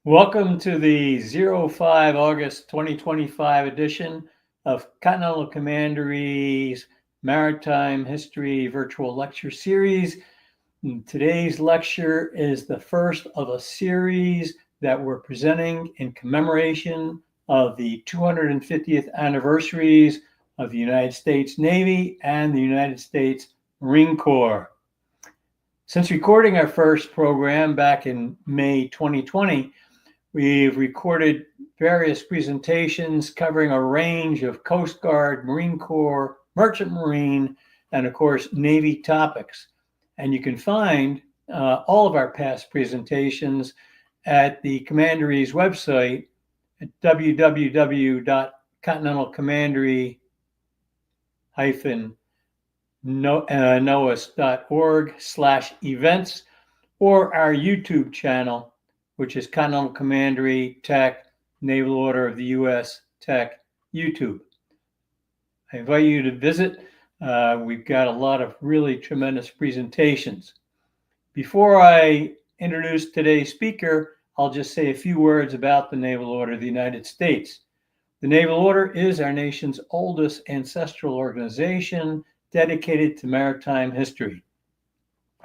Welcome to the 05 August 2025 edition of Continental Commandery's Maritime History Virtual Lecture Series. And today's lecture is the first of a series that we're presenting in commemoration of the 250th anniversaries of the United States Navy and the United States Marine Corps. Since recording our first program back in May 2020, we've recorded various presentations covering a range of Coast Guard, Marine Corps, Merchant Marine, and of course, Navy topics. And you can find all of our past presentations at the Commandery's website at www.continental-commandery-noas.org/events or our YouTube channel, which is Continental Commandery Tech, Naval Order of the U.S. Tech YouTube. I invite you to visit. We've got a lot of really tremendous presentations. Before I introduce today's speaker, I'll just say a few words about the Naval Order of the United States. The Naval Order is our nation's oldest ancestral organization dedicated to maritime history.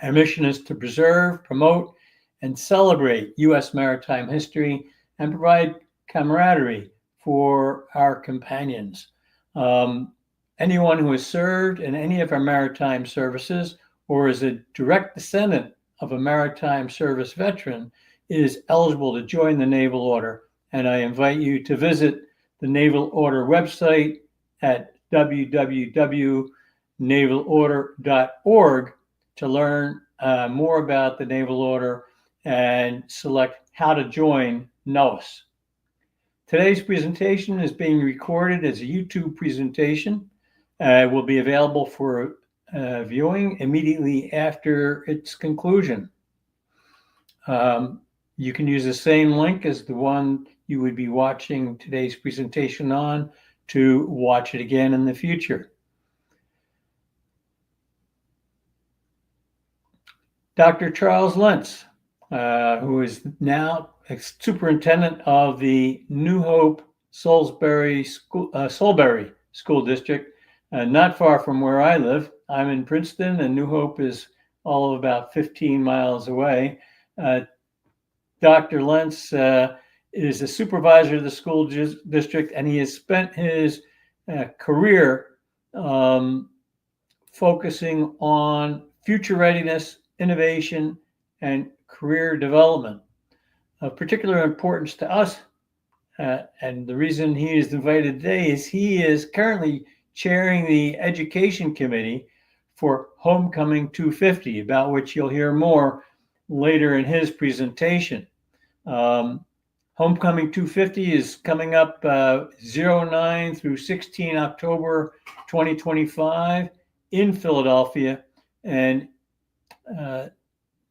Our mission is to preserve, promote, and celebrate U.S. maritime history and provide camaraderie for our companions. Anyone who has served in any of our maritime services or is a direct descendant of a maritime service veteran is eligible to join the Naval Order, and I invite you to visit the Naval Order website at www.navalorder.org to learn more about the Naval Order and select how to join NOAS. Today's presentation is being recorded as a YouTube presentation. It will be available for viewing immediately after its conclusion. You can use the same link as the one you would be watching today's presentation on to watch it again in the future. Dr. Charles Lentz, who is now Superintendent of the New Hope-Solebury School District, not far from where I live. I'm in Princeton, and New Hope is all of about 15 miles away. Dr. Lentz is a supervisor of the school district, and he has spent his career focusing on future readiness, innovation, and career development. Of particular importance to us, and the reason he is invited today is he is currently chairing the Education Committee for Homecoming 250, about which you'll hear more later in his presentation. Homecoming 250 is coming up 09 through 16 October 2025 in Philadelphia, and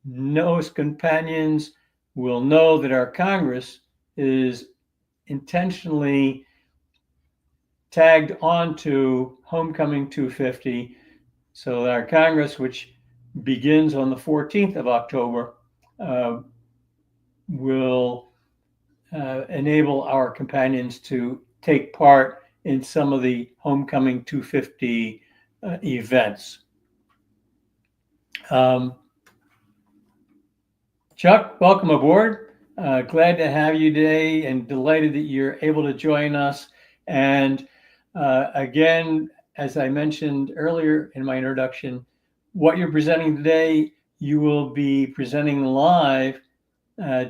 NOAS companions will know that our Congress is intentionally tagged onto Homecoming 250, so that our Congress, which begins on the 14th of October, will enable our companions to take part in some of the Homecoming 250 events. Chuck, welcome aboard. Glad to have you today and delighted that you're able to join us. And again, as I mentioned earlier in my introduction, what you're presenting today, you will be presenting live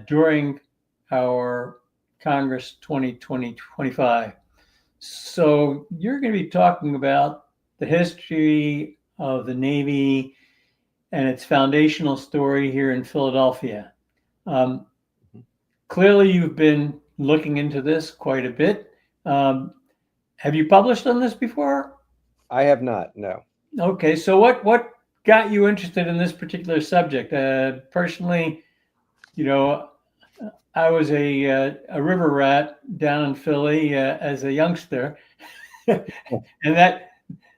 during our Congress 2020-25. So you're going to be talking about the history of the Navy and its foundational story here in Philadelphia. Clearly, you've been looking into this quite a bit. Have you published on this before? I have not, no. Okay, so what got you interested in this particular subject? Personally, you know, I was a river rat down in Philly as a youngster, and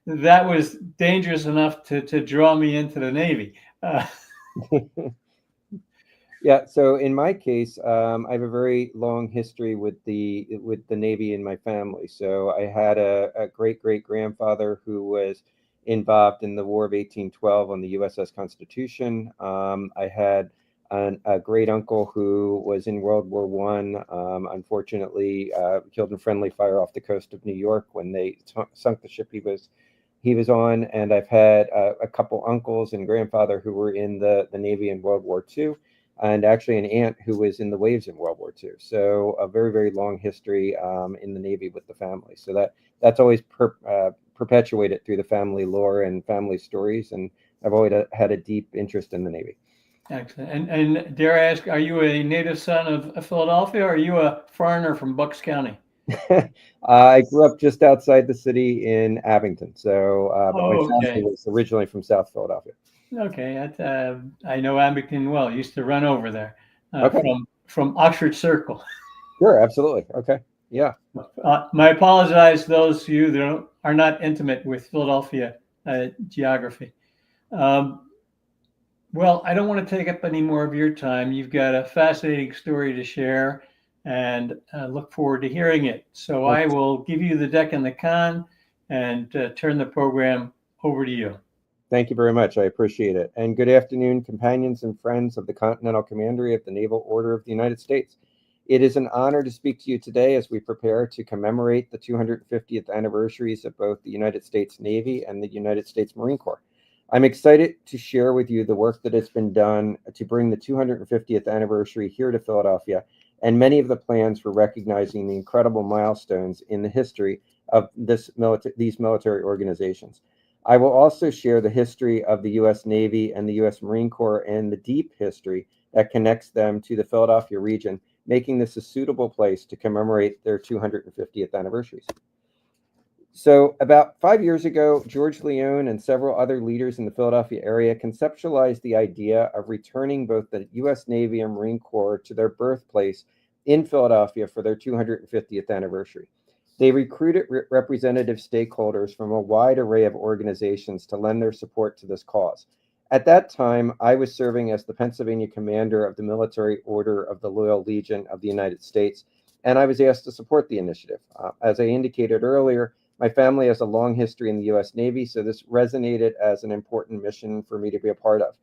that was dangerous enough to draw me into the Navy. Yeah, so in my case, I have a very long history with the Navy in my family. So I had a great great grandfather who was involved in the War of 1812 on the USS Constitution. I had a great uncle who was in World War One. Unfortunately, killed in friendly fire off the coast of New York when they sunk the ship he was on. And I've had a couple uncles and grandfather who were in the Navy in World War II, and actually an aunt who was in the waves in World War II. So a very, very long history in the Navy with the family. So that's always perpetuated through the family lore and family stories. And I've always had a deep interest in the Navy. Excellent. And dare I ask, are you a native son of Philadelphia, or are you a foreigner from Bucks County? I grew up just outside the city in Abington. So, but my Oh, family okay. was originally from South Philadelphia. Okay. I know Abington well. I used to run over there Okay, from Oxford Circle. sure, absolutely. Okay, yeah. My apologize to those of you that are not intimate with Philadelphia geography. Um, Well, I don't want to take up any more of your time. You've got a fascinating story to share, and look forward to hearing it. So I will give you the deck and the con and turn the program over to you. Thank you very much. I appreciate it. And good afternoon, companions and friends of the Continental Commandery of the Naval Order of the United States. It is an honor to speak to you today as we prepare to commemorate the 250th anniversaries of both the United States Navy and the United States Marine Corps. I'm excited to share with you the work that has been done to bring the 250th anniversary here to Philadelphia, and many of the plans for recognizing the incredible milestones in the history of these military organizations. I will also share the history of the U.S. Navy and the U.S. Marine Corps and the deep history that connects them to the Philadelphia region, making this a suitable place to commemorate their 250th anniversaries. So, about 5 years ago, George Leone and several other leaders in the Philadelphia area conceptualized the idea of returning both the U.S. Navy and Marine Corps to their birthplace in Philadelphia for their 250th anniversary. They recruited representative stakeholders from a wide array of organizations to lend their support to this cause. At that time, I was serving as the Pennsylvania commander of the Military Order of the Loyal Legion of the United States, and I was asked to support the initiative. As I indicated earlier, my family has a long history in the U.S. Navy, so this resonated as an important mission for me to be a part of.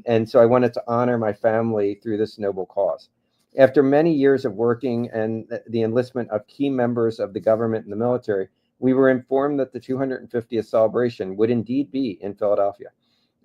And so I wanted to honor my family through this noble cause. After many years of working and the enlistment of key members of the government and the military, we were informed that the 250th celebration would indeed be in Philadelphia.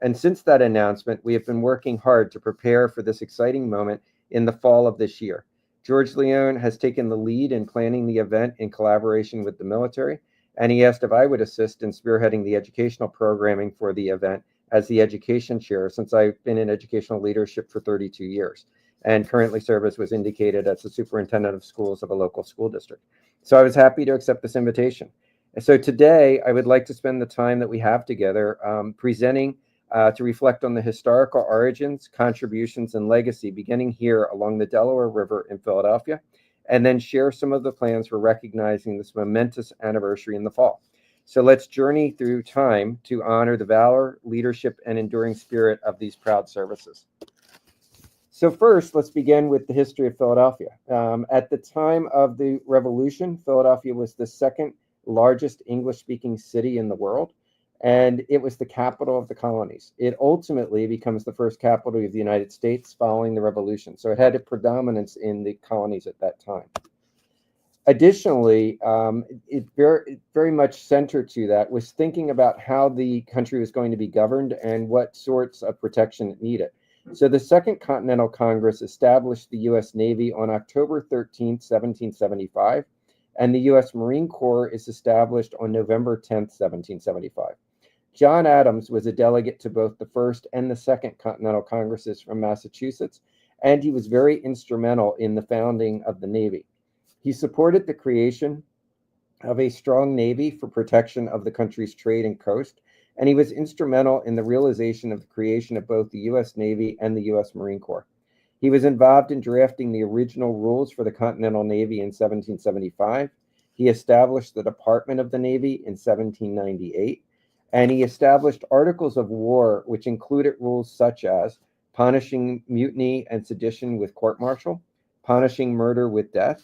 And since that announcement, we have been working hard to prepare for this exciting moment in the fall of this year. George Leone has taken the lead in planning the event in collaboration with the military, and he asked if I would assist in spearheading the educational programming for the event as the education chair, since I've been in educational leadership for 32 years and currently serve, as was indicated, as the superintendent of schools of a local school district. So I was happy to accept this invitation. And so today, I would like to spend the time that we have together presenting to reflect on the historical origins, contributions, and legacy beginning here along the Delaware River in Philadelphia, and then share some of the plans for recognizing this momentous anniversary in the fall. So let's journey through time to honor the valor, leadership, and enduring spirit of these proud services. So first, let's begin with the history of Philadelphia. At the time of the Revolution, Philadelphia was the second largest English-speaking city in the world, and it was the capital of the colonies. It ultimately becomes the first capital of the United States following the Revolution, so it had a predominance in the colonies at that time. Additionally, it very much centered to that was thinking about how the country was going to be governed and what sorts of protection it needed. So the Second Continental Congress established the U.S. Navy on October 13th, 1775, and the U.S. Marine Corps is established on November 10th, 1775. John Adams was a delegate to both the First and the Second Continental Congresses from Massachusetts, and he was very instrumental in the founding of the Navy. He supported the creation of a strong Navy for protection of the country's trade and coast, and he was instrumental in the realization of the creation of both the U.S. Navy and the U.S. Marine Corps. He was involved in drafting the original rules for the Continental Navy in 1775. He established the Department of the Navy in 1798, and he established articles of war, which included rules such as punishing mutiny and sedition with court-martial, punishing murder with death,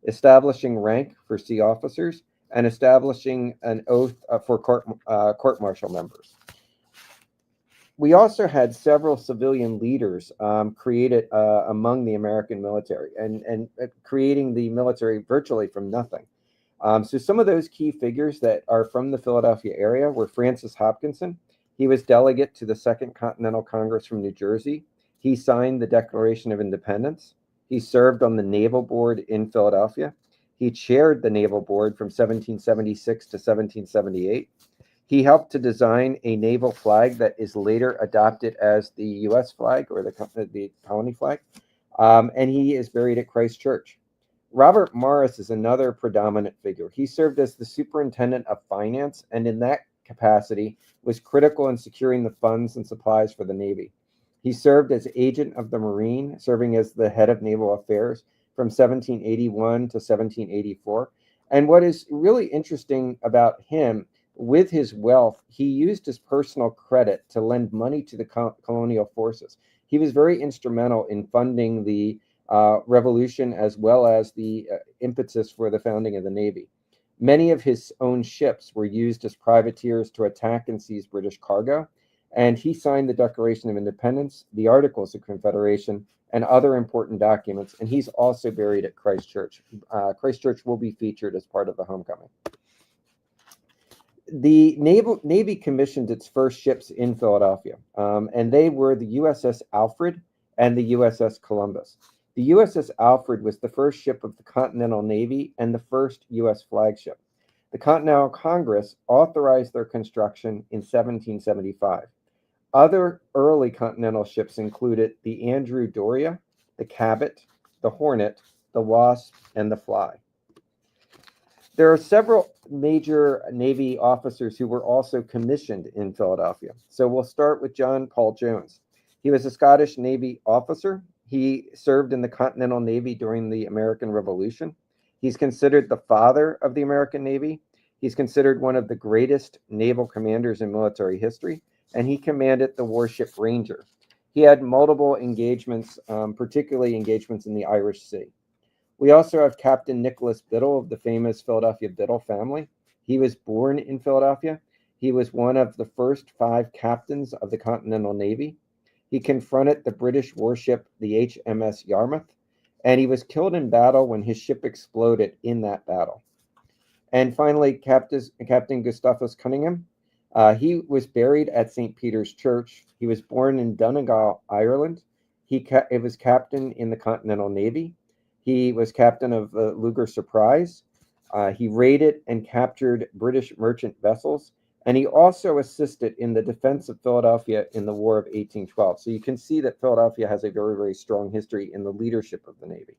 establishing rank for sea officers, and establishing an oath for court-martial members. We also had several civilian leaders created among the American military and creating the military virtually from nothing. So some of those key figures that are from the Philadelphia area were Francis Hopkinson. He was delegate to the Second Continental Congress from New Jersey. He signed the Declaration of Independence. He served on the Naval Board in Philadelphia. He chaired the Naval Board from 1776 to 1778. He helped to design a naval flag that is later adopted as the U.S. flag or the colony flag. And he is buried at Christ Church. Robert Morris is another predominant figure. He served as the superintendent of finance, and in that capacity was critical in securing the funds and supplies for the Navy. He served as agent of the Marine, serving as the head of naval affairs from 1781 to 1784. And what is really interesting about him, with his wealth, he used his personal credit to lend money to the colonial forces. He was very instrumental in funding the revolution as well as the impetus for the founding of the Navy. Many of his own ships were used as privateers to attack and seize British cargo, and he signed the Declaration of Independence, the Articles of Confederation, and other important documents, and he's also buried at Christ Church. Christ Church will be featured as part of the homecoming. The Navy commissioned its first ships in Philadelphia, and they were the USS Alfred and the USS Columbus. The USS Alfred was the first ship of the Continental Navy and the first U.S. flagship. The Continental Congress authorized their construction in 1775. Other early Continental ships included the Andrew Doria, the Cabot, the Hornet, the Wasp, and the Fly. There are several major Navy officers who were also commissioned in Philadelphia. So we'll start with John Paul Jones. He was a Scottish Navy officer. He served in the Continental Navy during the American Revolution. He's considered the father of the American Navy. He's considered one of the greatest naval commanders in military history, and he commanded the warship Ranger. He had multiple engagements, particularly engagements in the Irish Sea. We also have Captain Nicholas Biddle of the famous Philadelphia Biddle family. He was born in Philadelphia. He was one of the first 5 captains of the Continental Navy. He confronted the British warship, the HMS Yarmouth, and he was killed in battle when his ship exploded in that battle. And finally, Captain Gustavus Cunningham. He was buried at St. Peter's Church. He was born in Donegal, Ireland. He was captain in the Continental Navy. He was captain of the Luger Surprise. He raided and captured British merchant vessels, and he also assisted in the defense of Philadelphia in the War of 1812. So you can see that Philadelphia has a very, very strong history in the leadership of the Navy.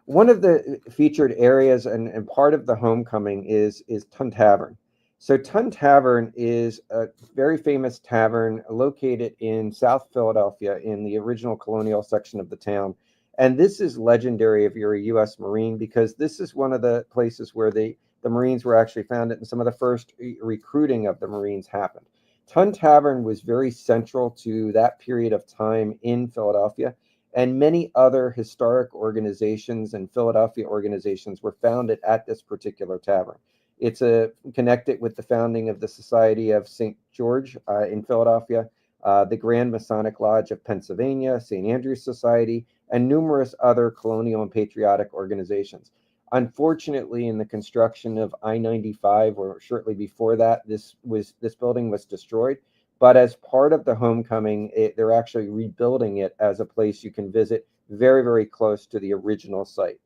One of the featured areas and part of the homecoming is Tun Tavern. So Tun Tavern is a very famous tavern located in South Philadelphia in the original colonial section of the town. And this is legendary if you're a U.S. Marine, because this is one of the places where the Marines were actually founded and some of the first recruiting of the Marines happened. Tun Tavern was very central to that period of time in Philadelphia, and many other historic organizations and Philadelphia organizations were founded at this particular tavern. It's connected with the founding of the Society of St. George in Philadelphia, the Grand Masonic Lodge of Pennsylvania, St. Andrew's Society, and numerous other colonial and patriotic organizations. Unfortunately, in the construction of I-95, or shortly before that, this building was destroyed. But as part of the homecoming, they're actually rebuilding it as a place you can visit very, very close to the original site.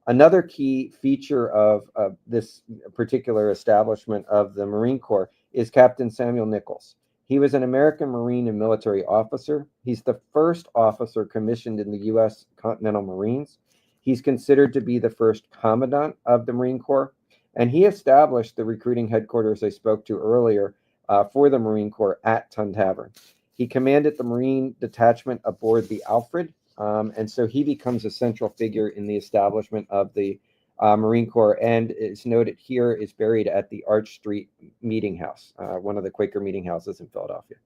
Another key feature of this particular establishment of the Marine Corps is Captain Samuel Nichols. He was an American Marine and military officer. He's the first officer commissioned in the U.S. Continental Marines. He's considered to be the first commandant of the Marine Corps, and he established the recruiting headquarters I spoke to earlier for the Marine Corps at Tun Tavern. He commanded the Marine detachment aboard the Alfred, and so he becomes a central figure in the establishment of the Marine Corps, and it's noted here is buried at the Arch Street Meeting House, one of the Quaker meeting houses in Philadelphia.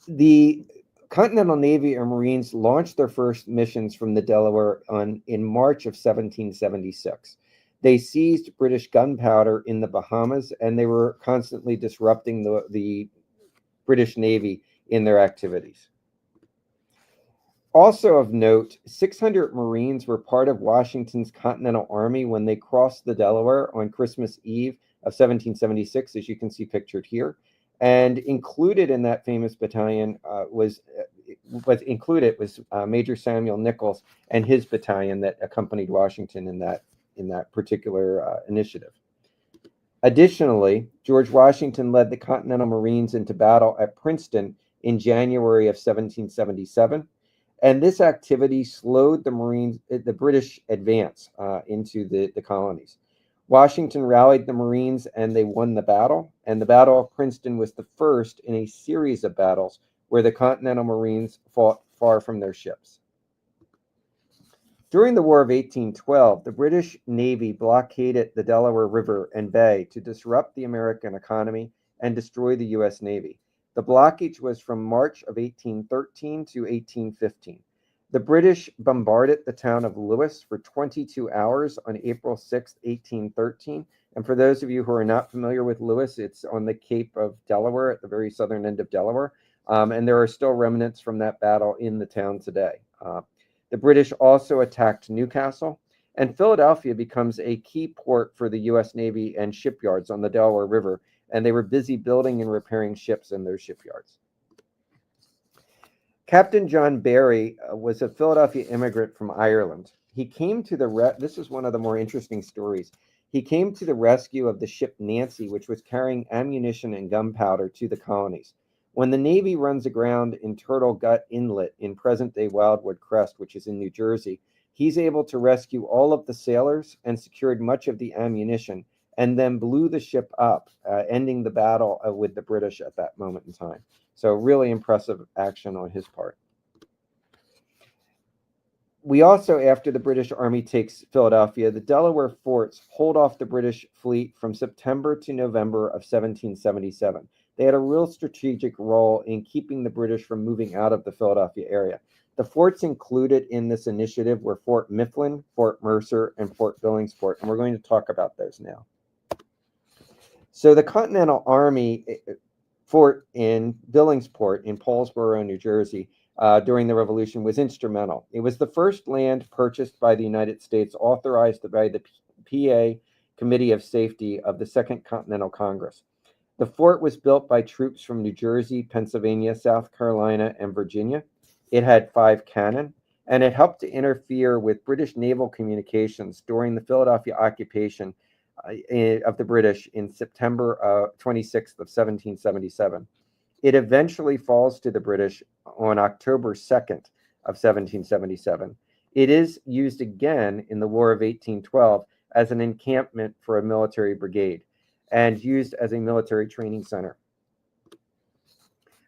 The Continental Navy and Marines launched their first missions from the Delaware in March of 1776. They seized British gunpowder in the Bahamas, and they were constantly disrupting the British Navy in their activities. Also of note, 600 Marines were part of Washington's Continental Army when they crossed the Delaware on Christmas Eve of 1776, as you can see pictured here. And included in that famous battalion was Major Samuel Nichols and his battalion that accompanied Washington in that particular initiative. Additionally, George Washington led the Continental Marines into battle at Princeton in January of 1777. And this activity slowed the British advance into the colonies. Washington rallied the Marines and they won the battle. And the Battle of Princeton was the first in a series of battles where the Continental Marines fought far from their ships. During the War of 1812, the British Navy blockaded the Delaware River and Bay to disrupt the American economy and destroy the U.S. Navy. The blockage was from March of 1813 to 1815. The British bombarded the town of Lewis for 22 hours on April 6, 1813. And for those of you who are not familiar with Lewis, it's on the Cape of Delaware, at the very southern end of Delaware. And there are still remnants from that battle in the town today. The British also attacked Newcastle, and Philadelphia becomes a key port for the U.S. Navy and shipyards on the Delaware River, and they were busy building and repairing ships in those shipyards. Captain John Barry was a Philadelphia immigrant from Ireland. He came to this is one of the more interesting stories. He came to the rescue of the ship Nancy, which was carrying ammunition and gunpowder to the colonies. When the Navy runs aground in Turtle Gut Inlet in present-day Wildwood Crest, which is in New Jersey, he's able to rescue all of the sailors and secured much of the ammunition, and then blew the ship up, ending the battle with the British at that moment in time. So really impressive action on his part. We also, after the British Army takes Philadelphia, the Delaware forts hold off the British fleet from September to November of 1777. They had a real strategic role in keeping the British from moving out of the Philadelphia area. The forts included in this initiative were Fort Mifflin, Fort Mercer, and Fort Billingsport, and we're going to talk about those now. So the Continental Army fort in Billingsport in Paulsboro, New Jersey, during the Revolution was instrumental. It was the first land purchased by the United States authorized by the PA Committee of Safety of the Second Continental Congress. The fort was built by troops from New Jersey, Pennsylvania, South Carolina, and Virginia. It had 5 cannon, and it helped to interfere with British naval communications during the Philadelphia occupation of the British in September 26th of 1777. It eventually falls to the British on October 2nd of 1777. It is used again in the War of 1812 as an encampment for a military brigade and used as a military training center.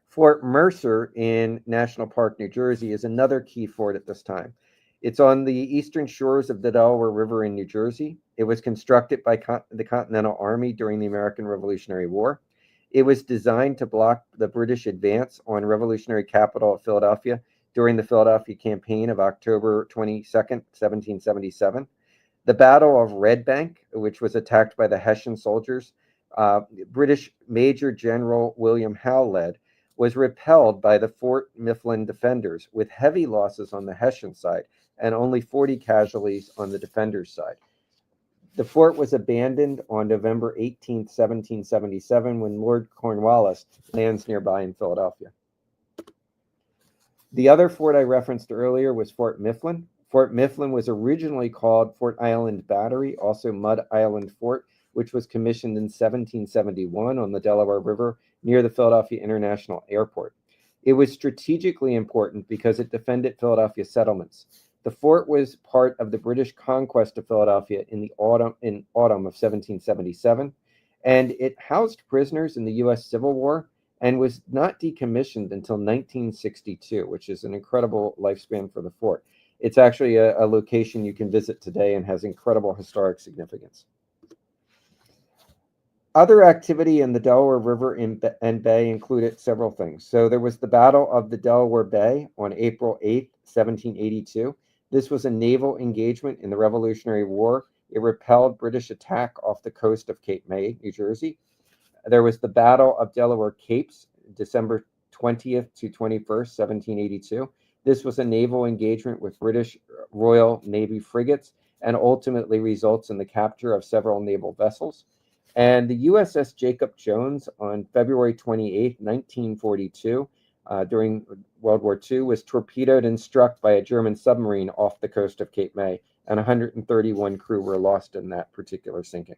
Fort Mercer in National Park, New Jersey is another key fort at this time. It's on the eastern shores of the Delaware River in New Jersey. It was constructed by the Continental Army during the American Revolutionary War. It was designed to block the British advance on revolutionary capital of Philadelphia during the Philadelphia Campaign of October 22nd, 1777. The Battle of Red Bank, which was attacked by the Hessian soldiers, British Major General William Howe led, was repelled by the Fort Mifflin defenders with heavy losses on the Hessian side and only 40 casualties on the defenders' side. The fort was abandoned on November 18, 1777, when Lord Cornwallis lands nearby in Philadelphia. The other fort I referenced earlier was Fort Mifflin. Fort Mifflin was originally called Fort Island Battery, also Mud Island Fort, which was commissioned in 1771 on the Delaware River near the Philadelphia International Airport. It was strategically important because it defended Philadelphia settlements. The fort was part of the British conquest of Philadelphia in autumn of 1777, and it housed prisoners in the U.S. Civil War and was not decommissioned until 1962, which is an incredible lifespan for the fort. It's actually a location you can visit today and has incredible historic significance. Other activity in the Delaware River and Bay included several things. So there was the Battle of the Delaware Bay on April 8th, 1782. This was a naval engagement in the Revolutionary War. It repelled British attack off the coast of Cape May, New Jersey. There was the Battle of Delaware Capes, December 20th to 21st, 1782. This was a naval engagement with British Royal Navy frigates and ultimately results in the capture of several naval vessels. And the USS Jacob Jones on February 28, 1942, during World War II, was torpedoed and struck by a German submarine off the coast of Cape May, and 131 crew were lost in that particular sinking.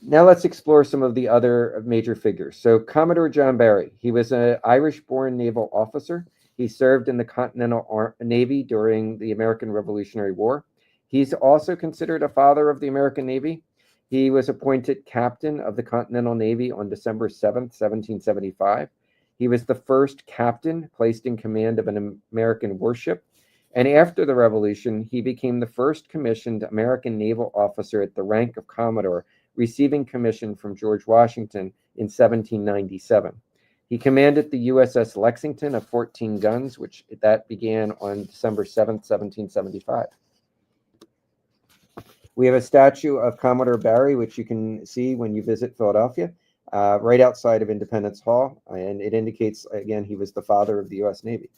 Now let's explore some of the other major figures. So Commodore John Barry, he was an Irish-born naval officer. He served in the Continental Navy during the American Revolutionary War. He's also considered a father of the American Navy. He was appointed captain of the Continental Navy on December 7th, 1775. He was the first captain placed in command of an American warship. And after the Revolution, he became the first commissioned American naval officer at the rank of Commodore, receiving commission from George Washington in 1797. He commanded the USS Lexington of 14 guns, which that began on December 7th, 1775. We have a statue of Commodore Barry, which you can see when you visit Philadelphia, right outside of Independence Hall, and it indicates, again, he was the father of the U.S. Navy.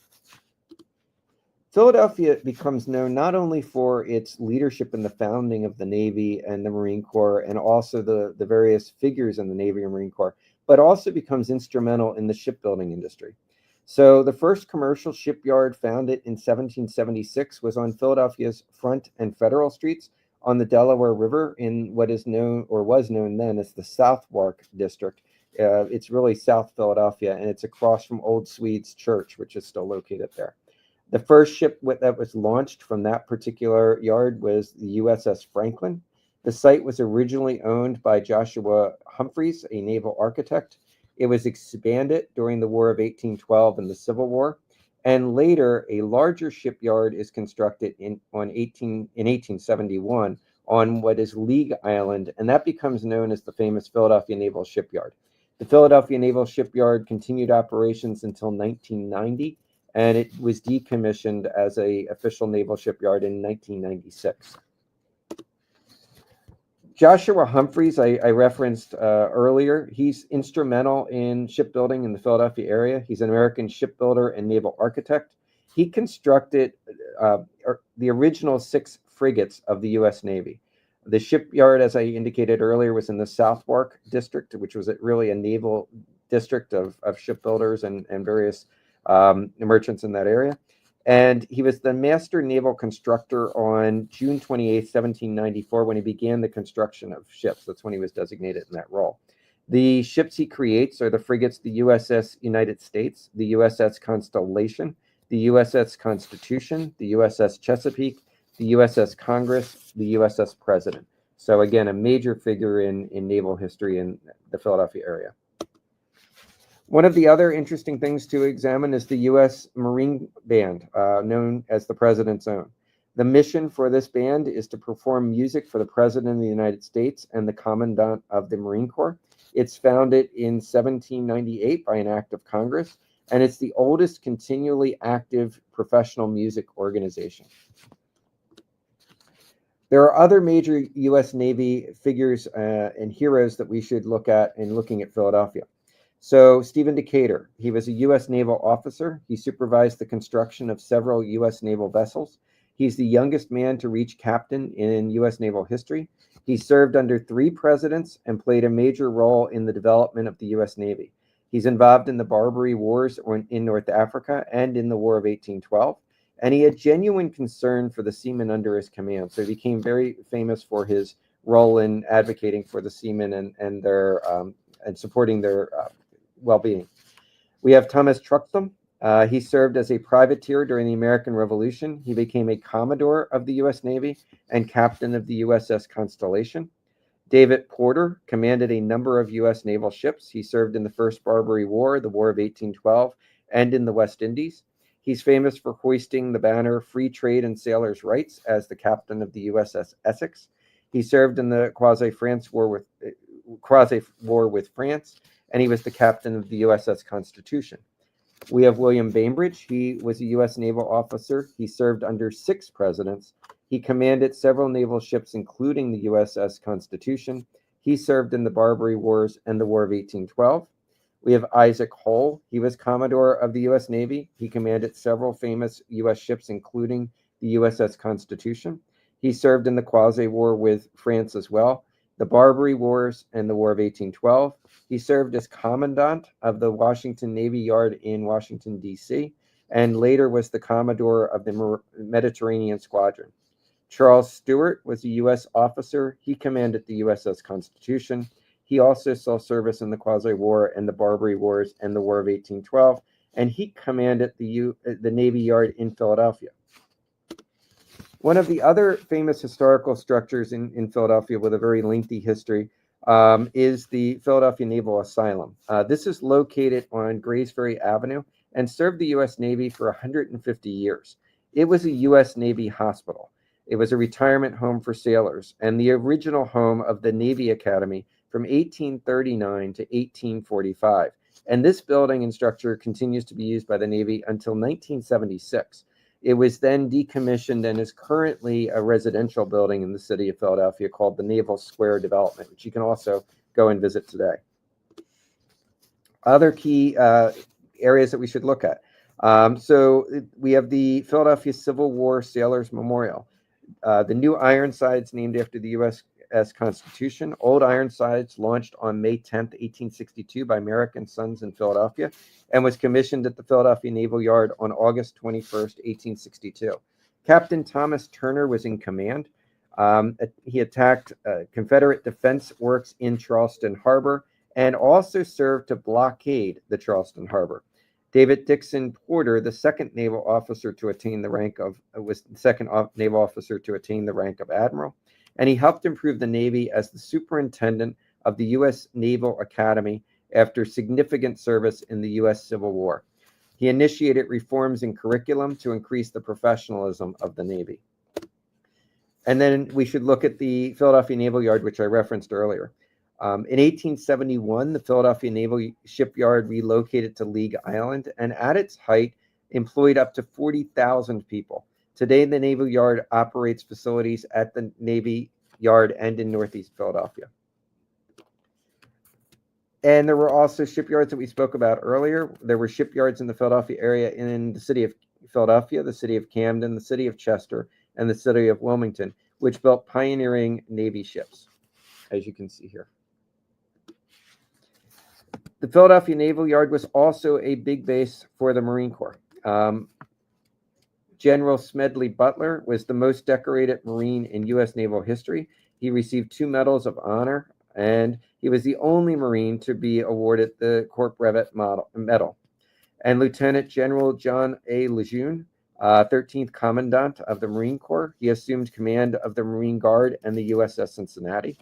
Philadelphia becomes known not only for its leadership in the founding of the Navy and the Marine Corps, and also the various figures in the Navy and Marine Corps, but also becomes instrumental in the shipbuilding industry. So the first commercial shipyard founded in 1776 was on Philadelphia's Front and Federal Streets on the Delaware River in what is known, or was known then, as the Southwark District. It's really South Philadelphia, and it's across from Old Swedes Church, which is still located there. The first ship that was launched from that particular yard was the USS Franklin. The site was originally owned by Joshua Humphreys, a naval architect. It was expanded during the War of 1812 and the Civil War. And later, a larger shipyard is constructed in 1871 on what is League Island, and that becomes known as the famous Philadelphia Naval Shipyard. The Philadelphia Naval Shipyard continued operations until 1990. And it was decommissioned as an official naval shipyard in 1996. Joshua Humphreys, I referenced earlier, he's instrumental in shipbuilding in the Philadelphia area. He's an American shipbuilder and naval architect. He constructed the original 6 frigates of the U.S. Navy. The shipyard, as I indicated earlier, was in the Southwark District, which was really a naval district of shipbuilders and various merchants in that area. And he was the master naval constructor on June 28, 1794, when he began the construction of ships. That's when he was designated in that role. The ships he creates are the frigates, the USS United States, the USS Constellation, the USS Constitution, the USS Chesapeake, the USS Congress, the USS President. So again, a major figure in naval history in the Philadelphia area. One of the other interesting things to examine is the U.S. Marine Band, known as the President's Own. The mission for this band is to perform music for the President of the United States and the Commandant of the Marine Corps. It's founded in 1798 by an act of Congress, and it's the oldest continually active professional music organization. There are other major U.S. Navy figures and heroes that we should look at in looking at Philadelphia. So Stephen Decatur, he was a U.S. naval officer. He supervised the construction of several U.S. naval vessels. He's the youngest man to reach captain in U.S. naval history. He served under 3 presidents and played a major role in the development of the U.S. Navy. He's involved in the Barbary Wars in North Africa and in the War of 1812. And he had genuine concern for the seamen under his command. So he became very famous for his role in advocating for the seamen and their and supporting their well-being. We have Thomas Truxtun. He served as a privateer during the American Revolution. He became a Commodore of the U.S. Navy and captain of the USS Constellation. David Porter commanded a number of U.S. naval ships. He served in the First Barbary War, the War of 1812, and in the West Indies. He's famous for hoisting the banner "Free Trade and Sailors' Rights" as the captain of the USS Essex. He served in the quasi-war with France, and he was the captain of the USS Constitution. We have William Bainbridge. He was a U.S. naval officer. He served under 6 presidents. He commanded several naval ships, including the USS Constitution. He served in the Barbary Wars and the War of 1812. We have Isaac Hull. He was Commodore of the U.S. Navy. He commanded several famous U.S. ships, including the USS Constitution. He served in the quasi-war with France as well, the Barbary Wars and the War of 1812. He served as Commandant of the Washington Navy Yard in Washington, D.C., and later was the Commodore of the Mediterranean Squadron. Charles Stewart was a U.S. officer. He commanded the USS Constitution. He also saw service in the quasi-war and the Barbary Wars and the War of 1812, and he commanded the Navy Yard in Philadelphia. One of the other famous historical structures in Philadelphia with a very lengthy history is the Philadelphia Naval Asylum. This is located on Grays Ferry Avenue and served the U.S. Navy for 150 years. It was a U.S. Navy hospital. It was a retirement home for sailors and the original home of the Navy Academy from 1839 to 1845. And this building and structure continues to be used by the Navy until 1976. It was then decommissioned and is currently a residential building in the city of Philadelphia called the Naval Square Development, which you can also go and visit today. Other key areas that we should look at. So we have the Philadelphia Civil War Sailors Memorial. The new Ironsides named after the U.S. Constitution. Old Ironsides launched on May 10th, 1862 by Merrick and Sons in Philadelphia and was commissioned at the Philadelphia Naval Yard on August 21st, 1862. Captain Thomas Turner was in command. He attacked Confederate defense works in Charleston Harbor and also served to blockade the Charleston Harbor. David Dixon Porter, the second naval officer to attain the rank of admiral, and he helped improve the Navy as the superintendent of the U.S. Naval Academy after significant service in the U.S. Civil War. He initiated reforms in curriculum to increase the professionalism of the Navy. And then we should look at the Philadelphia Naval Yard, which I referenced earlier. In 1871, the Philadelphia Naval Shipyard relocated to League Island and at its height employed up to 40,000 people. Today, the Naval Yard operates facilities at the Navy Yard and in Northeast Philadelphia. And there were also shipyards that we spoke about earlier. There were shipyards in the Philadelphia area in the city of Philadelphia, the city of Camden, the city of Chester, and the city of Wilmington, which built pioneering Navy ships, as you can see here. The Philadelphia Naval Yard was also a big base for the Marine Corps. General Smedley Butler was the most decorated Marine in U.S. naval history. He received 2 medals of honor, and he was the only Marine to be awarded the Corps Brevet Medal. And Lieutenant General John A. Lejeune, 13th Commandant of the Marine Corps, he assumed command of the Marine Guard and the USS Cincinnati.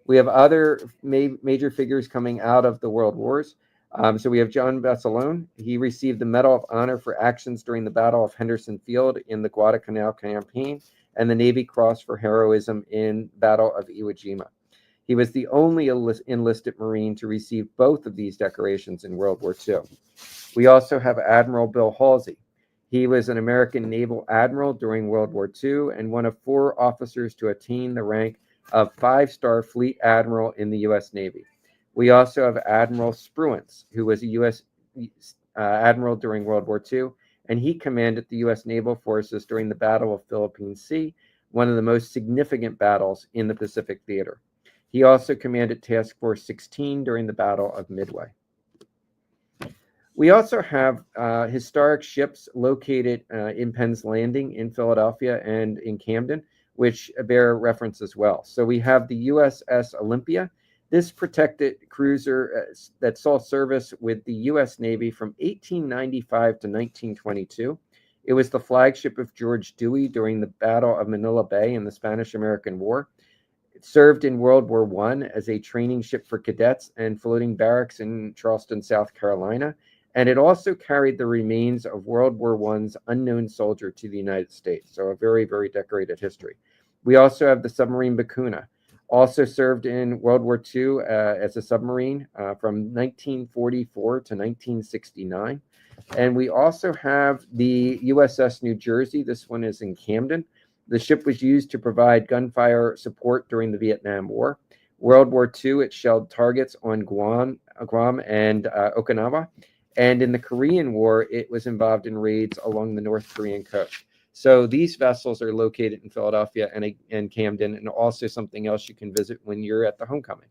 We have other major figures coming out of the World Wars. So we have John Bessalone. He received the Medal of Honor for actions during the Battle of Henderson Field in the Guadalcanal Campaign and the Navy Cross for heroism in Battle of Iwo Jima. He was the only enlisted Marine to receive both of these decorations in World War II. We also have Admiral Bill Halsey. He was an American naval admiral during World War II and one of 4 officers to attain the rank of 5-star fleet admiral in the U.S. Navy. We also have Admiral Spruance, who was a U.S. admiral during World War II, and he commanded the U.S. naval forces during the Battle of Philippine Sea, one of the most significant battles in the Pacific theater. He also commanded Task Force 16 during the Battle of Midway. We also have historic ships located in Penn's Landing in Philadelphia and in Camden, which bear reference as well. So we have the USS Olympia. This protected cruiser that saw service with the U.S. Navy from 1895 to 1922. It was the flagship of George Dewey during the Battle of Manila Bay in the Spanish-American War. It served in World War I as a training ship for cadets and floating barracks in Charleston, South Carolina. And it also carried the remains of World War I's unknown soldier to the United States. So a very, very decorated history. We also have the submarine Bakuna, also served in World War II as a submarine from 1944 to 1969. And we also have the USS New Jersey. This one is in Camden. The ship was used to provide gunfire support during the Vietnam War. World War II, it shelled targets on Guam and Okinawa. And in the Korean War, it was involved in raids along the North Korean coast. So these vessels are located in Philadelphia and Camden, and also something else you can visit when you're at the homecoming.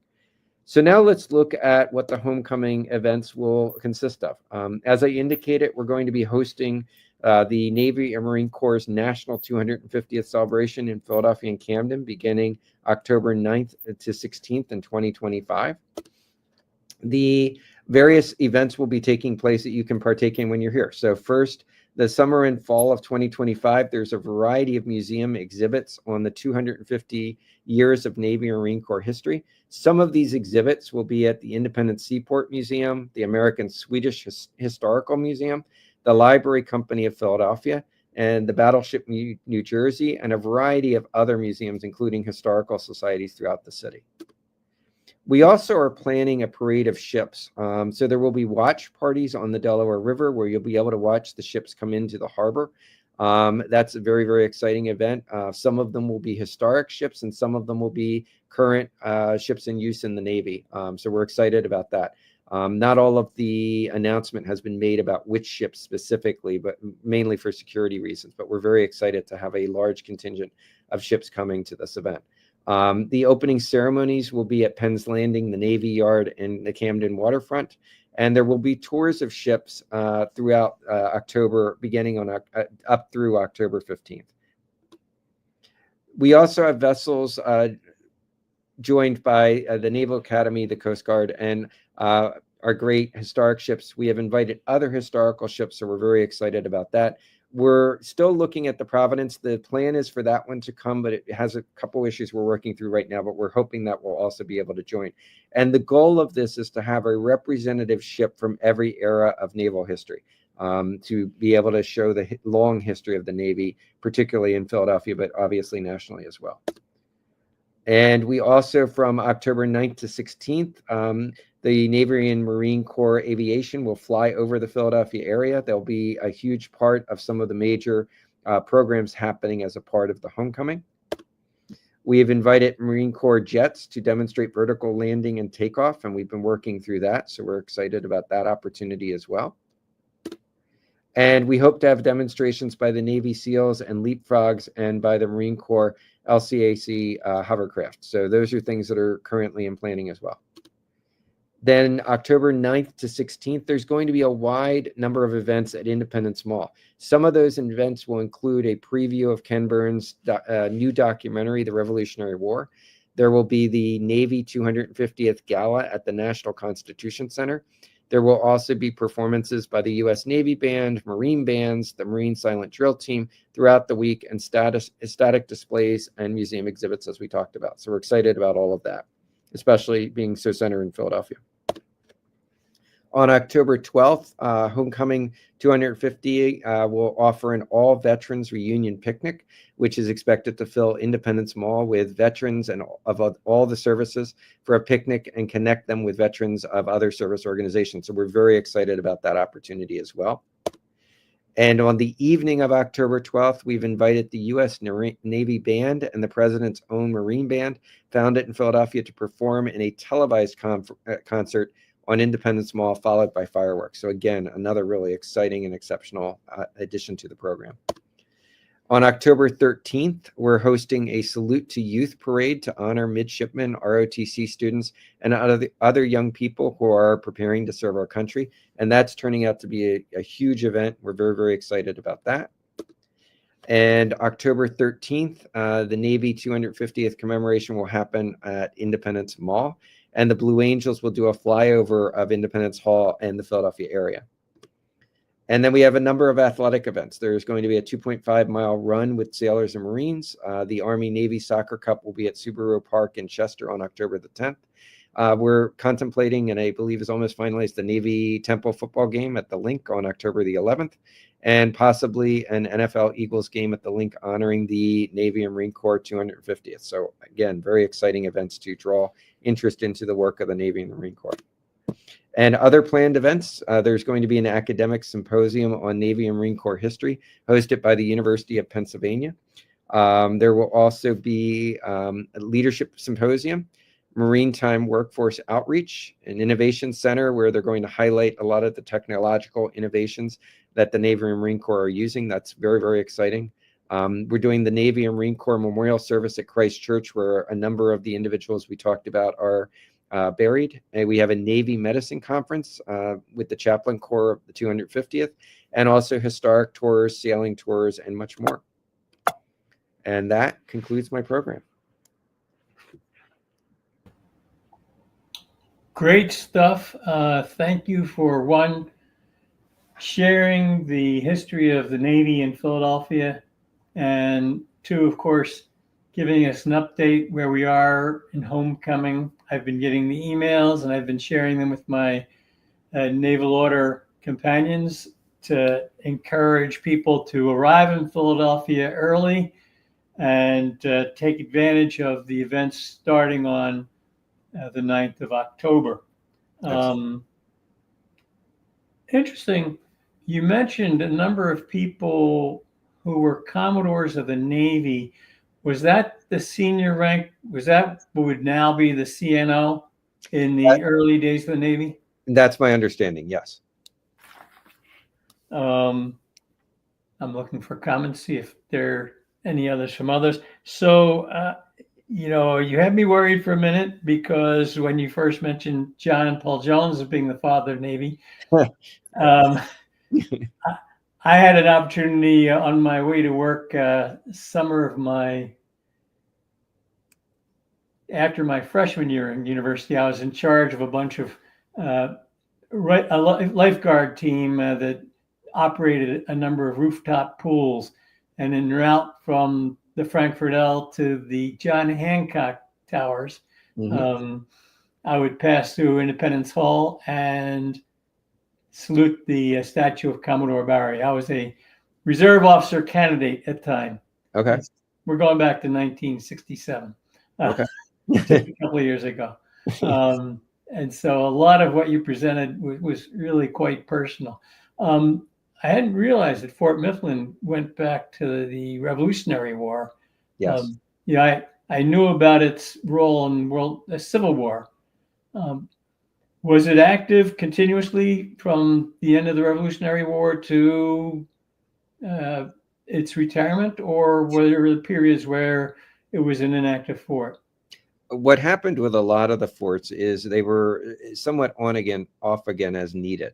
So now let's look at what the homecoming events will consist of. As I indicated, we're going to be hosting the Navy and Marine Corps' National 250th celebration in Philadelphia and Camden, beginning October 9th to 16th in 2025. The various events will be taking place that you can partake in when you're here. So first, the summer and fall of 2025, there's a variety of museum exhibits on the 250 years of Navy and Marine Corps history. Some of these exhibits will be at the Independent Seaport Museum, the American Swedish Historical Museum, the Library Company of Philadelphia, and the Battleship New Jersey, and a variety of other museums, including historical societies throughout the city. We also are planning a parade of ships. So there will be watch parties on the Delaware River where you'll be able to watch the ships come into the harbor. That's a very, very exciting event. Some of them will be historic ships and some of them will be current ships in use in the Navy. So we're excited about that. Not all of the announcement has been made about which ships specifically, but mainly for security reasons. But we're very excited to have a large contingent of ships coming to this event. The opening ceremonies will be at Penn's Landing, the Navy Yard, and the Camden waterfront. And there will be tours of ships throughout October, beginning on up through October 15th. We also have vessels joined by the Naval Academy, the Coast Guard, and our great historic ships. We have invited other historical ships, so we're very excited about that. We're still looking at the Providence. The plan is for that one to come, but it has a couple issues we're working through right now, but we're hoping that we'll also be able to join. And the goal of this is to have a representative ship from every era of naval history, to be able to show the long history of the Navy, particularly in Philadelphia, but obviously nationally as well. And we also, from October 9th to 16th, the Navy and Marine Corps Aviation will fly over the Philadelphia area. There'll be a huge part of some of the major programs happening as a part of the homecoming. We have invited Marine Corps jets to demonstrate vertical landing and takeoff, and we've been working through that. So we're excited about that opportunity as well. And we hope to have demonstrations by the Navy SEALs and Leapfrogs and by the Marine Corps LCAC hovercraft. So those are things that are currently in planning as well. Then October 9th to 16th, there's going to be a wide number of events at Independence Mall. Some of those events will include a preview of Ken Burns' new documentary, The Revolutionary War. There will be the Navy 250th Gala at the National Constitution Center. There will also be performances by the U.S. Navy Band, Marine bands, the Marine Silent Drill Team throughout the week, and static displays and museum exhibits, as we talked about. So we're excited about all of that, especially being so centered in Philadelphia. On October 12th, Homecoming 250 will offer an all-veterans reunion picnic, which is expected to fill Independence Mall with veterans and of all the services for a picnic and connect them with veterans of other service organizations. So we're very excited about that opportunity as well. And on the evening of October 12th, we've invited the U.S. Navy Band and the President's own Marine Band, founded in Philadelphia, to perform in a televised concert on Independence Mall, followed by fireworks. So again, another really exciting and exceptional addition to the program. On October 13th, we're hosting a Salute to Youth parade to honor midshipmen, ROTC students, and other young people who are preparing to serve our country. And that's turning out to be a huge event. We're very, very excited about that. And October 13th, the Navy 250th commemoration will happen at Independence Mall, and the Blue Angels will do a flyover of Independence Hall and the Philadelphia area. And then we have a number of athletic events. There's going to be a 2.5-mile run with sailors and Marines. The Army-Navy Soccer Cup will be at Subaru Park in Chester on October the 10th. We're contemplating, and I believe is almost finalized, the Navy Temple football game at the Link on October the 11th, and possibly an NFL Eagles game at the Link honoring the Navy and Marine Corps 250th. So again, very exciting events to draw interest into the work of the Navy and the Marine Corps. And other planned events, there's going to be an academic symposium on Navy and Marine Corps history hosted by the University of Pennsylvania. There will also be a leadership symposium, Maritime Workforce Outreach, an innovation center where they're going to highlight a lot of the technological innovations that the Navy and Marine Corps are using. That's very, very exciting. We're doing the Navy and Marine Corps Memorial Service at Christ Church, where a number of the individuals we talked about are buried. And we have a Navy Medicine Conference with the Chaplain Corps of the 250th, and also historic tours, sailing tours, and much more. And that concludes my program. Great stuff. Thank you for sharing the history of the Navy in Philadelphia, and two, of course, giving us an update where we are in homecoming. I've been getting the emails and I've been sharing them with my Naval Order companions to encourage people to arrive in Philadelphia early and take advantage of the events starting on the 9th of October. Interesting. You mentioned a number of people who were Commodores of the Navy. Was that the senior rank? Was that what would now be the CNO in the early days of the Navy? That's my understanding, yes. I'm looking for comments, see if there are any others from others. So, you had me worried for a minute, because when you first mentioned John and Paul Jones as being the father of the Navy, I had an opportunity on my way to work summer of after my freshman year in university. I was in charge of a bunch of a lifeguard team that operated a number of rooftop pools, and en route from the Frankfurt L to the John Hancock Towers, I would pass through Independence Hall and salute the statue of Commodore Barry. I was a reserve officer candidate at the time. Okay. We're going back to 1967. Okay. Just a couple of years ago. And so a lot of what you presented was really quite personal. I hadn't realized that Fort Mifflin went back to the Revolutionary War. Yes. I knew about its role in the Civil War. Was it active continuously from the end of the Revolutionary War to its retirement, or were there periods where it was an inactive fort? What happened with a lot of the forts is they were somewhat on again, off again as needed.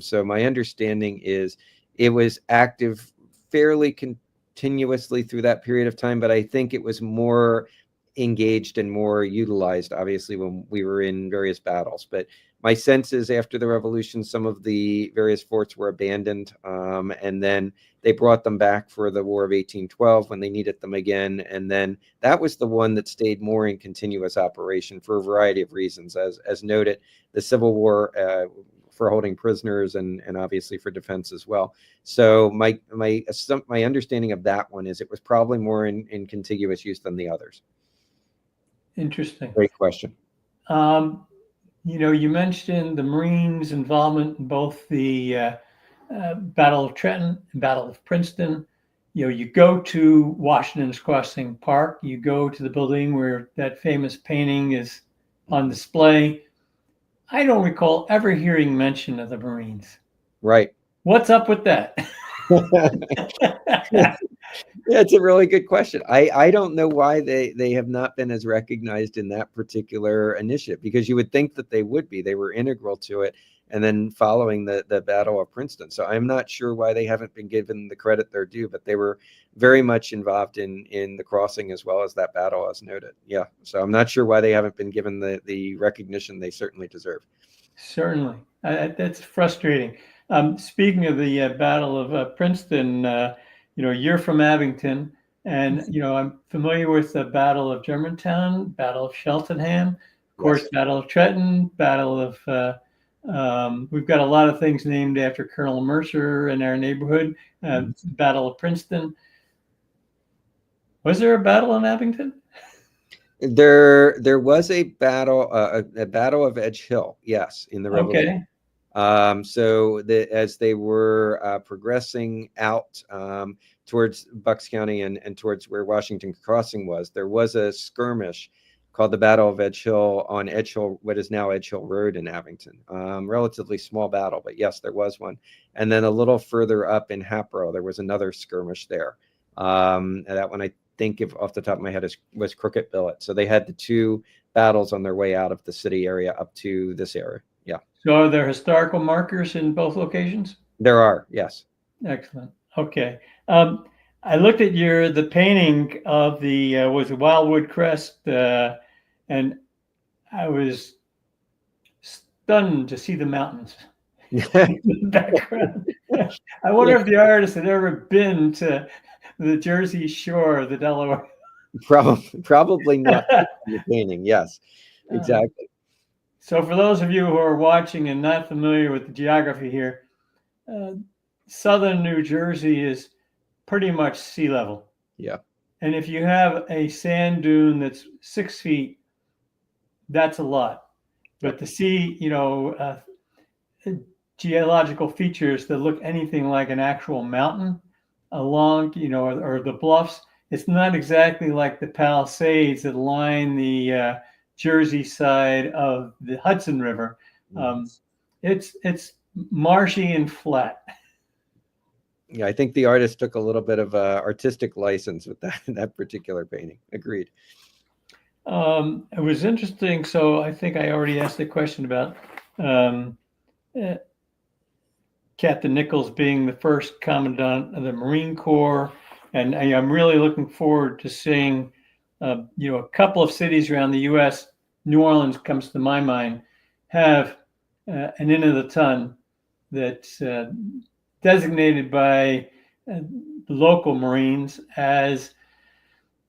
So my understanding is it was active fairly continuously through that period of time, but I think it was more engaged and more utilized, obviously, when we were in various battles. But my sense is after the revolution, some of the various forts were abandoned, and then they brought them back for the War of 1812 when they needed them again. And then that was the one that stayed more in continuous operation for a variety of reasons, as noted, the Civil War for holding prisoners and obviously for defense as well. So my understanding of that one is it was probably more in contiguous use than the others. Interesting. Great question. You mentioned the Marines' involvement in both the Battle of Trenton and Battle of Princeton. You go to Washington's Crossing Park, you go to the building where that famous painting is on display. I don't recall ever hearing mention of the Marines. Right. What's up with that? Yeah, it's a really good question. I don't know why they have not been as recognized in that particular initiative, because you would think that they would be. They were integral to it, and then following the Battle of Princeton. So I'm not sure why they haven't been given the credit they're due, but they were very much involved in the crossing as well as that battle, as noted. Yeah, so I'm not sure why they haven't been given the recognition they certainly deserve. Certainly. That's frustrating. Speaking of the Battle of Princeton, you're from Abington, and I'm familiar with the Battle of Germantown, Battle of Cheltenham. course, Yes. Battle of Trenton, Battle of, we've got a lot of things named after Colonel Mercer in our neighborhood, Battle of Princeton. Was there a battle in Abington? There was a battle of Edge Hill, yes, in the Revolution. Okay. So as they were progressing out towards Bucks County and towards where Washington Crossing was, there was a skirmish called the Battle of Edge Hill on Edge Hill, what is now Edge Hill Road in Abington. Relatively small battle, but yes, there was one. And then a little further up in Hapro, there was another skirmish there. That one I think off the top of my head was Crooked Billet. So they had the two battles on their way out of the city area up to this area. Yeah. So are there historical markers in both locations? There are, yes. Excellent. Okay. I looked at the painting of the was it Wildwood Crest, and I was stunned to see the mountains in the background. I wonder if the artist had ever been to the Jersey Shore, the Delaware. Probably not the painting. Yes, exactly. So for those of you who are watching and not familiar with the geography here, southern New Jersey is pretty much sea level. Yeah. And if you have a sand dune that's 6 feet, that's a lot. But to see, geological features that look anything like an actual mountain along, or the bluffs, it's not exactly like the Palisades that line the Jersey side of the Hudson River. It's marshy and flat. Yeah, I think the artist took a little bit of artistic license with that particular painting. Agreed. It was interesting. So I think I already asked the question about Captain Nichols being the first commandant of the Marine Corps, and I'm really looking forward to seeing, a couple of cities around the U.S. New Orleans comes to my mind, have an Inn of the Tun that's designated by the local Marines as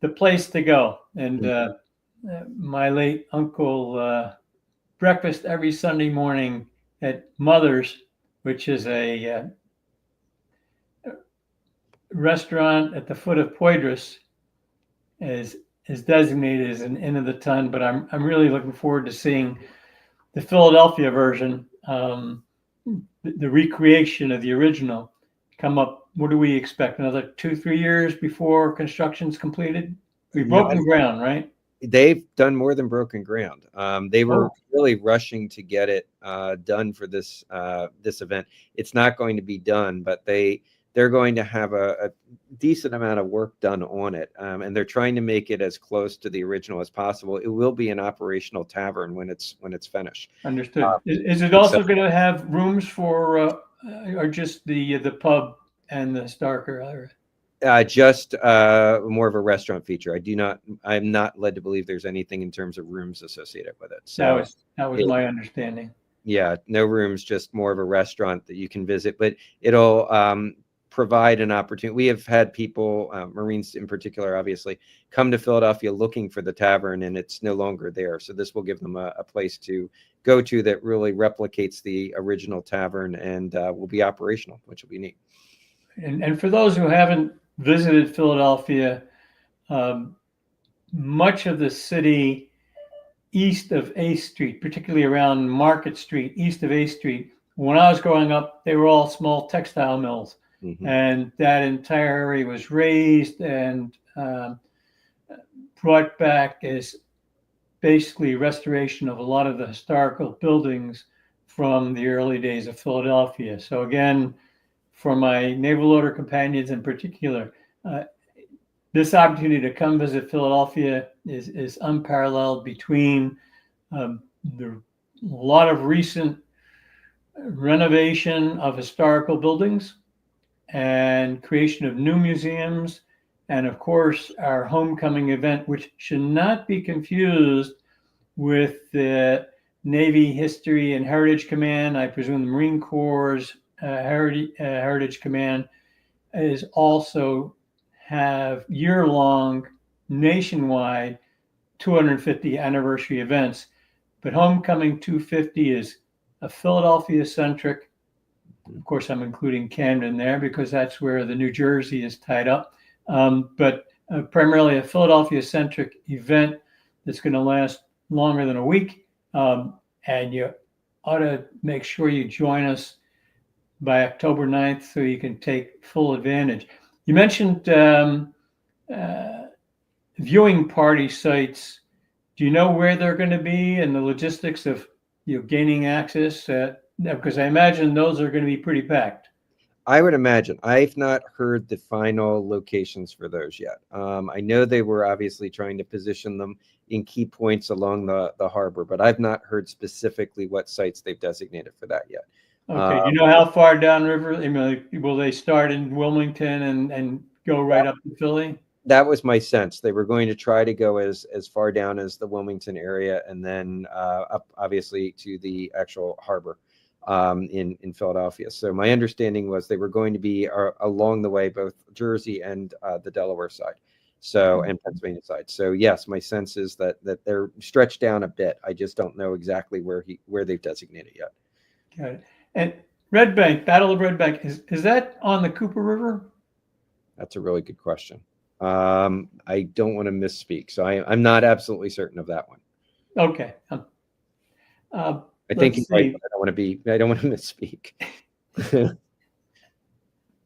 the place to go. And my late uncle, breakfast every Sunday morning at Mother's, which is a restaurant at the foot of Poydras, is designated as an Inn of the Tun. But I'm really looking forward to seeing the Philadelphia version, the recreation of the original, come up. What do we expect? Another 2-3 years before construction's completed? We've broken ground, right? They've done more than broken ground. They were really rushing to get it done for this event. It's not going to be done, but they're going to have a decent amount of work done on it, and they're trying to make it as close to the original as possible. It will be an operational tavern when it's finished. Understood. Is it also going to have rooms for, or just the pub and the Starker area? Just more of a restaurant feature. I'm not led to believe there's anything in terms of rooms associated with it. So that was my understanding. Yeah, no rooms, just more of a restaurant that you can visit, but it'll provide an opportunity. We have had people, Marines in particular, obviously, come to Philadelphia looking for the tavern, and it's no longer there. So this will give them a place to go to that really replicates the original tavern and will be operational, which will be neat. And for those who haven't visited Philadelphia, much of the city east of A Street, particularly around Market Street, east of A Street, when I was growing up, they were all small textile mills. Mm-hmm. And that entire area was raised and brought back as basically restoration of a lot of the historical buildings from the early days of Philadelphia. So again, for my Naval Order companions in particular, this opportunity to come visit Philadelphia is unparalleled between the lot of recent renovation of historical buildings and creation of new museums, and of course our homecoming event, which should not be confused with the Navy History and Heritage Command. I presume the Marine Corps' Heritage Command is also have year-long nationwide 250 anniversary events. But Homecoming 250 is a Philadelphia-centric. Of course, I'm including Camden there because that's where the New Jersey is tied up. But primarily a Philadelphia-centric event that's going to last longer than a week. And you ought to make sure you join us by October 9th so you can take full advantage. You mentioned viewing party sites. Do you know where they're going to be and the logistics of gaining access? Because I imagine those are going to be pretty packed. I would imagine. I've not heard the final locations for those yet. I know they were obviously trying to position them in key points along the harbor, but I've not heard specifically what sites they've designated for that yet. Okay. Do you know how far downriver? I mean, will they start in Wilmington and go right up to Philly? That was my sense. They were going to try to go as far down as the Wilmington area and then up, obviously, to the actual harbor in Philadelphia. So my understanding was they were going to be along the way, both Jersey and the Delaware side, and Pennsylvania side. So yes, my sense is that they're stretched down a bit. I just don't know exactly where they've designated yet. Got it. And Red Bank, Battle of Red Bank, is that on the Cooper River? That's a really good question. I don't want to misspeak, so I'm not absolutely certain of that one. Okay. I think he's right, but I don't want to misspeak.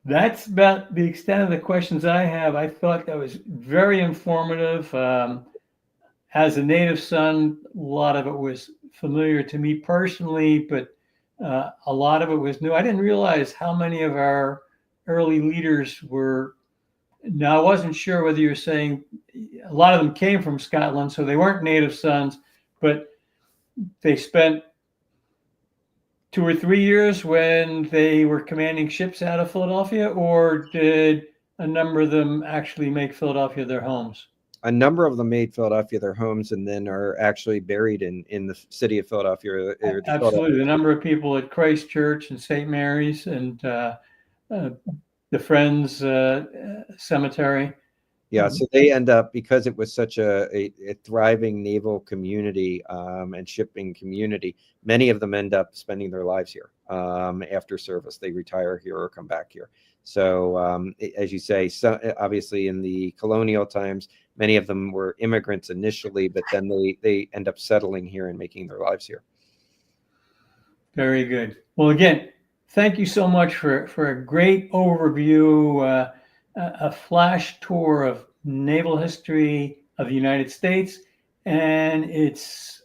That's about the extent of the questions I have. I thought that was very informative. As a native son, a lot of it was familiar to me personally, but a lot of it was new. I didn't realize how many of our early leaders were. Now, I wasn't sure whether you were saying a lot of them came from Scotland, so they weren't native sons, but they spent 2 or 3 years when they were commanding ships out of Philadelphia, or did a number of them actually make Philadelphia their homes? A number of them made Philadelphia their homes and then are actually buried in the city of Philadelphia. Absolutely. The number of people at Christ Church and St. Mary's and the Friends Cemetery. Yeah, so they end up, because it was such a thriving naval community and shipping community, many of them end up spending their lives here after service. They retire here or come back here. So as you say, obviously in the colonial times, many of them were immigrants initially, but then they end up settling here and making their lives here. Very good. Well, again, thank you so much for a great overview, a flash tour of naval history of the United States and its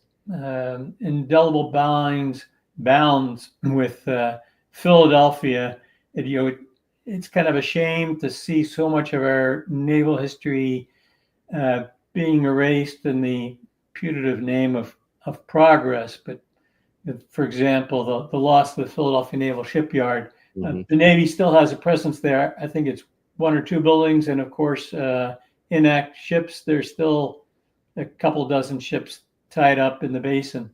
indelible bounds with Philadelphia. It's kind of a shame to see so much of our naval history being erased in the putative name of progress. But for example, the loss of the Philadelphia Naval Shipyard, the Navy still has a presence there. I think it's 1 or 2 buildings, and of course, inactive ships. There's still a couple dozen ships tied up in the basin.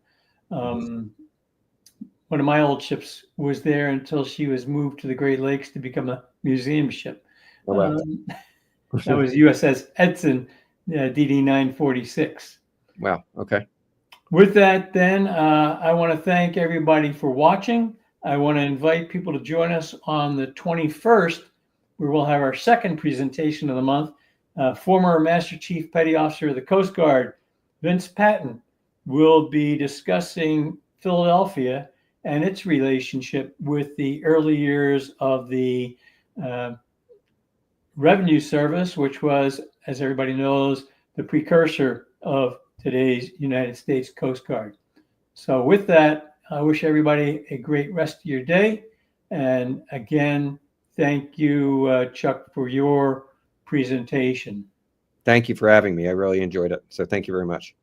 One of my old ships was there until she was moved to the Great Lakes to become a museum ship. Oh, wow. That was USS Edson, DD 946. Wow. Okay. With that, then, I want to thank everybody for watching. I want to invite people to join us on the 21st, where we'll have our second presentation of the month. Former Master Chief Petty Officer of the Coast Guard, Vince Patton, will be discussing Philadelphia and its relationship with the early years of the Revenue Service, which was, as everybody knows, the precursor of today's United States Coast Guard. So with that, I wish everybody a great rest of your day. And again, thank you, Chuck, for your presentation. Thank you for having me. I really enjoyed it. So thank you very much.